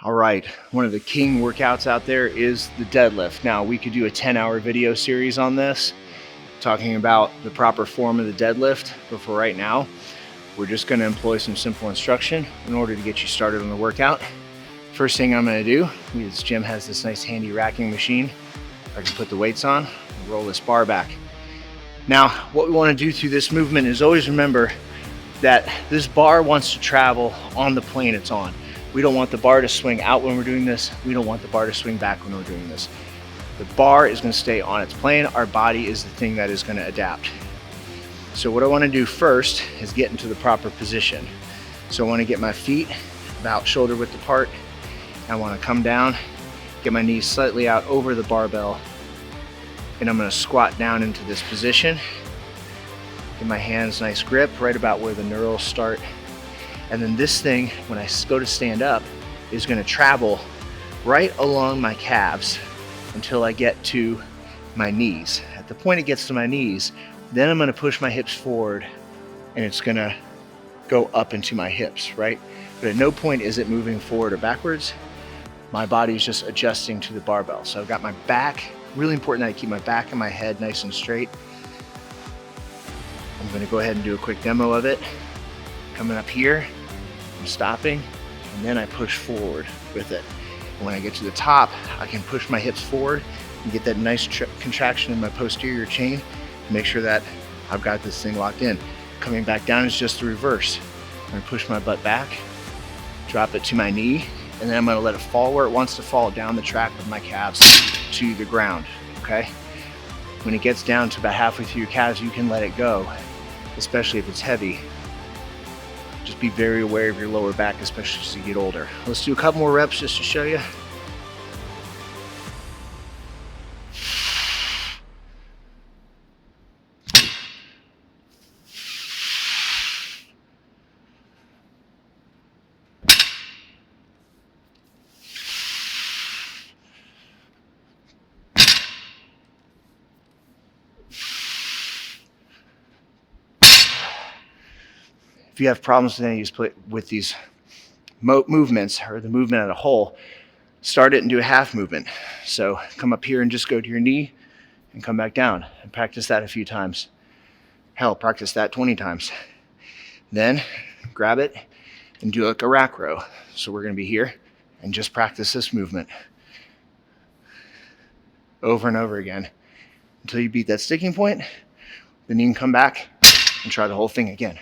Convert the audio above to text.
All right, one of the king workouts out there is the deadlift. Now, we could do a 10-hour video series on this, talking about the proper form of the deadlift, but for right now, we're just gonna employ some simple instruction in order to get you started on the workout. First thing I'm gonna do, this gym has this nice handy racking machine. I can put the weights on and roll this bar back. Now, what we wanna do through this movement is always remember that this bar wants to travel on the plane it's on. We don't want the bar to swing out when we're doing this. We don't want the bar to swing back when we're doing this. The bar is gonna stay on its plane. Our body is the thing that is gonna adapt. So what I wanna do first is get into the proper position. So I wanna get my feet about shoulder width apart. I wanna come down, get my knees slightly out over the barbell, and I'm gonna squat down into this position. Give my hands nice grip right about where the knurls start. And then this thing, when I go to stand up, is gonna travel right along my calves until I get to my knees. At the point it gets to my knees, then I'm gonna push my hips forward and it's gonna go up into my hips, right? But at no point is it moving forward or backwards. My body is just adjusting to the barbell. So I've got my back, really important that I keep my back and my head nice and straight. I'm gonna go ahead and do a quick demo of it. Coming up here, I'm stopping, and then I push forward with it. And when I get to the top, I can push my hips forward and get that nice contraction in my posterior chain to make sure that I've got this thing locked in. Coming back down is just the reverse. I'm gonna push my butt back, drop it to my knee, and then I'm gonna let it fall where it wants to fall, down the track of my calves to the ground, okay? When it gets down to about halfway through your calves, you can let it go, especially if it's heavy. Just be very aware of your lower back, especially as you get older. Let's do a couple more reps just to show you. If you have problems with these movements or the movement as a whole, start it and do a half movement. So come up here and just go to your knee and come back down and practice that a few times. Hell, practice that 20 times. Then grab it and do like a rack row. So we're gonna be here and just practice this movement over and over again until you beat that sticking point. Then you can come back and try the whole thing again.